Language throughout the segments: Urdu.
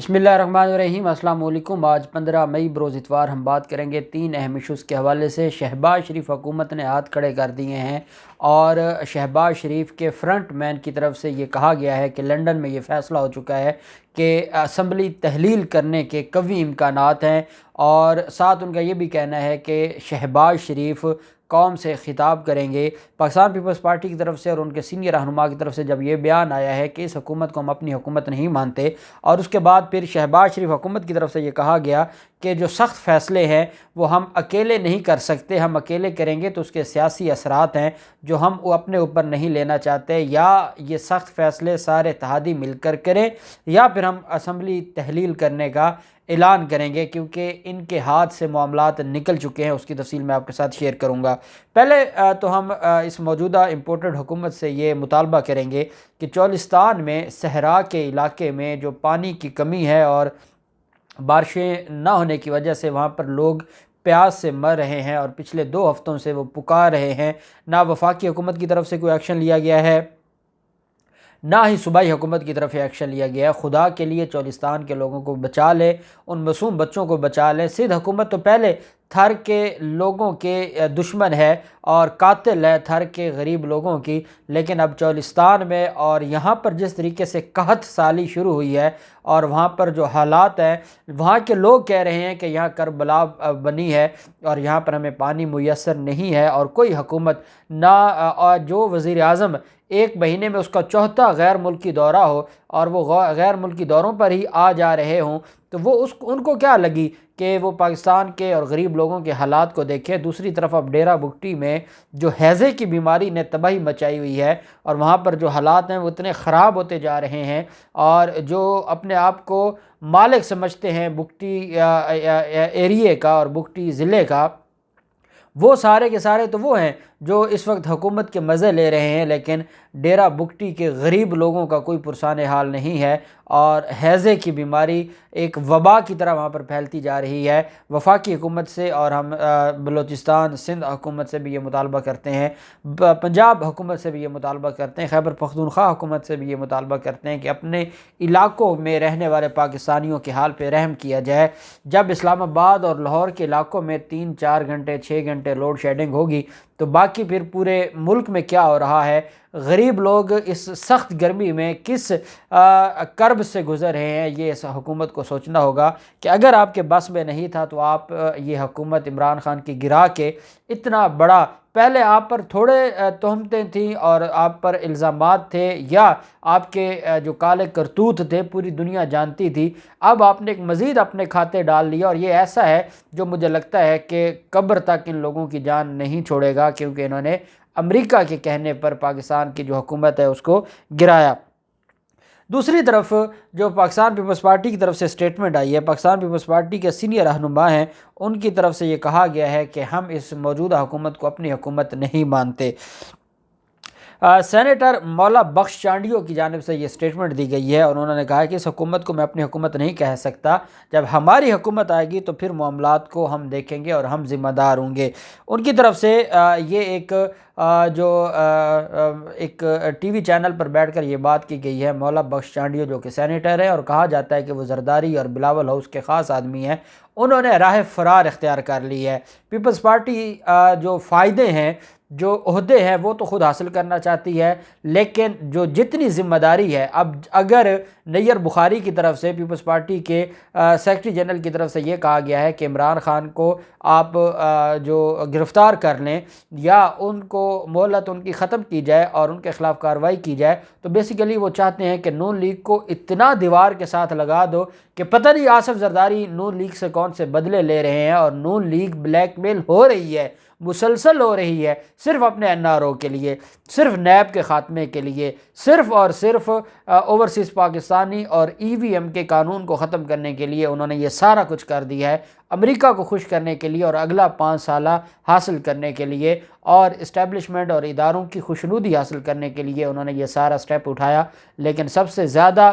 بسم اللہ الرحمن الرحیم۔ السلام علیکم۔ آج 15 مئی بروز اتوار ہم بات کریں گے 3 اہم ایشوز کے حوالے سے۔ شہباز شریف حکومت نے ہاتھ کھڑے کر دیے ہیں اور شہباز شریف کے فرنٹ مین کی طرف سے یہ کہا گیا ہے کہ لنڈن میں یہ فیصلہ ہو چکا ہے کہ اسمبلی تحلیل کرنے کے قوی امکانات ہیں، اور ساتھ ان کا یہ بھی کہنا ہے کہ شہباز شریف قوم سے خطاب کریں گے۔ پاکستان پیپلز پارٹی کی طرف سے اور ان کے سینئر رہنما کی طرف سے جب یہ بیان آیا ہے کہ اس حکومت کو ہم اپنی حکومت نہیں مانتے، اور اس کے بعد پھر شہباز شریف حکومت کی طرف سے یہ کہا گیا کہ جو سخت فیصلے ہیں وہ ہم اکیلے نہیں کر سکتے، ہم اکیلے کریں گے تو اس کے سیاسی اثرات ہیں جو ہم اپنے اوپر نہیں لینا چاہتے، یا یہ سخت فیصلے سارے اتحادی مل کر کریں یا پھر ہم اسمبلی تحلیل کرنے کا اعلان کریں گے، کیونکہ ان کے ہاتھ سے معاملات نکل چکے ہیں۔ اس کی تفصیل میں آپ کے ساتھ شیئر کروں گا۔ پہلے تو ہم اس موجودہ امپورٹڈ حکومت سے یہ مطالبہ کریں گے کہ چولستان میں صحرا کے علاقے میں جو پانی کی کمی ہے اور بارشیں نہ ہونے کی وجہ سے وہاں پر لوگ پیاس سے مر رہے ہیں، اور پچھلے 2 ہفتوں سے وہ پکار رہے ہیں، نہ وفاقی حکومت کی طرف سے کوئی ایکشن لیا گیا ہے، نہ ہی صوبائی حکومت کی طرف ایکشن لیا گیا ہے۔ خدا کے لیے چولستان کے لوگوں کو بچا لے، ان معصوم بچوں کو بچا لے۔ سندھ حکومت تو پہلے تھر کے لوگوں کے دشمن ہے اور قاتل ہے تھر کے غریب لوگوں کی، لیکن اب چولستان میں اور یہاں پر جس طریقے سے قحط سالی شروع ہوئی ہے اور وہاں پر جو حالات ہیں، وہاں کے لوگ کہہ رہے ہیں کہ یہاں کربلا بنی ہے اور یہاں پر ہمیں پانی میسر نہیں ہے، اور کوئی حکومت نہ جو وزیر اعظم 1 مہینے میں اس کا 4تھا غیر ملکی دورہ ہو اور وہ غیر ملکی دوروں پر ہی آ جا رہے ہوں، تو وہ ان کو کیا لگی کہ وہ پاکستان کے اور غریب لوگوں کے حالات کو دیکھیں۔ دوسری طرف اب ڈیرہ بگٹی میں جو ہیضے کی بیماری نے تباہی مچائی ہوئی ہے اور وہاں پر جو حالات ہیں وہ اتنے خراب ہوتے جا رہے ہیں، اور جو اپنے آپ کو مالک سمجھتے ہیں بگٹی ایریے کا اور بگٹی ضلع کا، وہ سارے کے سارے تو وہ ہیں جو اس وقت حکومت کے مزے لے رہے ہیں، لیکن ڈیرہ بگٹی کے غریب لوگوں کا کوئی پرسان حال نہیں ہے، اور ہیضے کی بیماری ایک وبا کی طرح وہاں پر پھیلتی جا رہی ہے۔ وفاقی حکومت سے اور ہم بلوچستان سندھ حکومت سے بھی یہ مطالبہ کرتے ہیں، پنجاب حکومت سے بھی یہ مطالبہ کرتے ہیں، خیبر پختونخوا حکومت سے بھی یہ مطالبہ کرتے ہیں کہ اپنے علاقوں میں رہنے والے پاکستانیوں کے حال پہ رحم کیا جائے۔ جب اسلام آباد اور لاہور کے علاقوں میں 3-4 گھنٹے 6 گھنٹے لوڈ شیڈنگ ہوگی تو باقی پھر پورے ملک میں کیا ہو رہا ہے؟ غریب لوگ اس سخت گرمی میں کس کرب سے گزر رہے ہیں، یہ اس حکومت کو سوچنا ہوگا کہ اگر آپ کے بس میں نہیں تھا تو آپ یہ حکومت عمران خان کی گرا کے اتنا بڑا، پہلے آپ پر تھوڑے تہمتیں تھیں اور آپ پر الزامات تھے یا آپ کے جو کالے کرتوت تھے پوری دنیا جانتی تھی، اب آپ نے ایک مزید اپنے کھاتے ڈال لیا، اور یہ ایسا ہے جو مجھے لگتا ہے کہ قبر تک ان لوگوں کی جان نہیں چھوڑے گا، کیونکہ انہوں نے امریکہ کے کہنے پر پاکستان کی جو حکومت ہے اس کو گرایا۔ دوسری طرف جو پاکستان پیپلز پارٹی کی طرف سے سٹیٹمنٹ آئی ہے، پاکستان پیپلز پارٹی کے سینئر رہنما ہیں، ان کی طرف سے یہ کہا گیا ہے کہ ہم اس موجودہ حکومت کو اپنی حکومت نہیں مانتے۔ سینیٹر مولا بخش چانڈیو کی جانب سے یہ سٹیٹمنٹ دی گئی ہے، اور انہوں نے کہا کہ اس حکومت کو میں اپنی حکومت نہیں کہہ سکتا، جب ہماری حکومت آئے گی تو پھر معاملات کو ہم دیکھیں گے اور ہم ذمہ دار ہوں گے۔ ان کی طرف سے یہ ایک ٹی وی چینل پر بیٹھ کر یہ بات کی گئی ہے۔ مولا بخش چانڈیو جو کہ سینیٹر ہیں اور کہا جاتا ہے کہ وہ زرداری اور بلاول ہاؤس کے خاص آدمی ہیں، انہوں نے راہ فرار اختیار کر لی ہے۔ پیپلز پارٹی جو فائدے ہیں، جو عہدے ہیں، وہ تو خود حاصل کرنا چاہتی ہے، لیکن جو جتنی ذمہ داری ہے، اب اگر نیر بخاری کی طرف سے پیپلز پارٹی کے سیکرٹری جنرل کی طرف سے یہ کہا گیا ہے کہ عمران خان کو آپ جو گرفتار کر لیں یا ان کو مہلت ان کی ختم کی جائے اور ان کے خلاف کارروائی کی جائے، تو بیسیکلی وہ چاہتے ہیں کہ نون لیگ کو اتنا دیوار کے ساتھ لگا دو کہ پتہ نہیں آصف زرداری نون لیگ سے کون سے بدلے لے رہے ہیں، اور نون لیگ بلیک میل ہو رہی ہے، مسلسل ہو رہی ہے، صرف اپنے این آر او کے لیے، صرف نیب کے خاتمے کے لیے، صرف اور صرف اوورسیز پاکستانی اور ای وی ایم کے قانون کو ختم کرنے کے لیے انہوں نے یہ سارا کچھ کر دیا ہے، امریکہ کو خوش کرنے کے لیے اور اگلا 5 سالہ حاصل کرنے کے لیے اور اسٹیبلشمنٹ اور اداروں کی خوشنودی حاصل کرنے کے لیے انہوں نے یہ سارا سٹیپ اٹھایا۔ لیکن سب سے زیادہ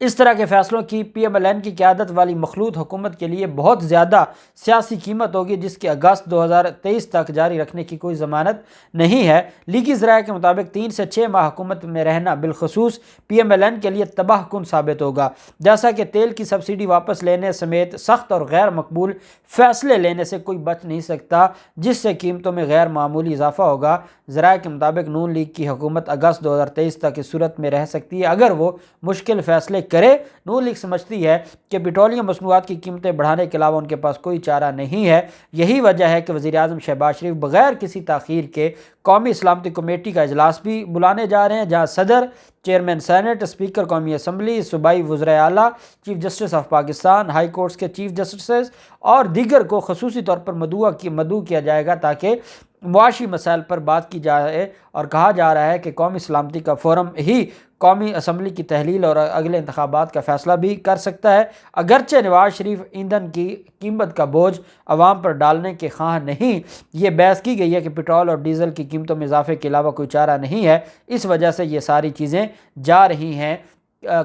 اس طرح کے فیصلوں کی پی ایم ایل این کی قیادت والی مخلوط حکومت کے لیے بہت زیادہ سیاسی قیمت ہوگی، جس کی اگست 2023 تک جاری رکھنے کی کوئی ضمانت نہیں ہے۔ لیگی ذرائع کے مطابق 3 سے 6 ماہ حکومت میں رہنا بالخصوص پی ایم ایل این کے لیے تباہ کن ثابت ہوگا، جیسا کہ تیل کی سبسڈی واپس لینے سمیت سخت اور غیر مقبول فیصلے لینے سے کوئی بچ نہیں سکتا، جس سے قیمتوں میں غیر معمولی اضافہ ہوگا۔ ذرائع کے مطابق نون لیگ کی حکومت اگست 2023 تک اس صورت میں رہ سکتی ہے اگر وہ مشکل فیصلے کرے۔ نون لیگ سمجھتی ہے کہ پیٹرولیم مصنوعات کی قیمتیں بڑھانے کے علاوہ ان کے پاس کوئی چارہ نہیں ہے۔ یہی وجہ ہے کہ وزیر اعظم شہباز شریف بغیر کسی تاخیر کے قومی سلامتی کمیٹی کا اجلاس بھی بلانے جا رہے ہیں، جہاں صدر، چیئرمین سینٹ، اسپیکر قومی اسمبلی، صوبائی وزرائے اعلیٰ، chief justice of Pakistan, high courts کے چیف جسٹسز اور دیگر کو خصوصی طور پر مدعو کیا جائے گا تاکہ معاشی مسائل پر بات کی جائے، اور کہا جا رہا ہے کہ قومی سلامتی کا فورم ہی قومی اسمبلی کی تحلیل اور اگلے انتخابات کا فیصلہ بھی کر سکتا ہے۔ اگرچہ نواز شریف ایندھن کی قیمت کا بوجھ عوام پر ڈالنے کے خواہاں نہیں، یہ بحث کی گئی ہے کہ پٹرول اور ڈیزل کی قیمتوں میں اضافے کے علاوہ کوئی چارہ نہیں ہے، اس وجہ سے یہ ساری چیزیں جا رہی ہیں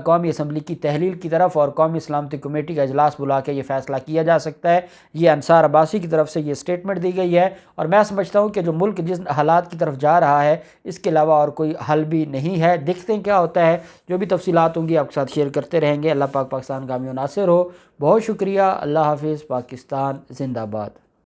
قومی اسمبلی کی تحلیل کی طرف، اور قومی سلامتی کمیٹی کا اجلاس بلا کے یہ فیصلہ کیا جا سکتا ہے۔ یہ انصار عباسی کی طرف سے یہ سٹیٹمنٹ دی گئی ہے، اور میں سمجھتا ہوں کہ جو ملک جس حالات کی طرف جا رہا ہے اس کے علاوہ اور کوئی حل بھی نہیں ہے۔ دیکھتے ہیں کیا ہوتا ہے، جو بھی تفصیلات ہوں گی آپ کے ساتھ شیئر کرتے رہیں گے۔ اللہ پاک پاکستان کامیاب و ناصر ہو۔ بہت شکریہ۔ اللہ حافظ۔ پاکستان زندہ باد۔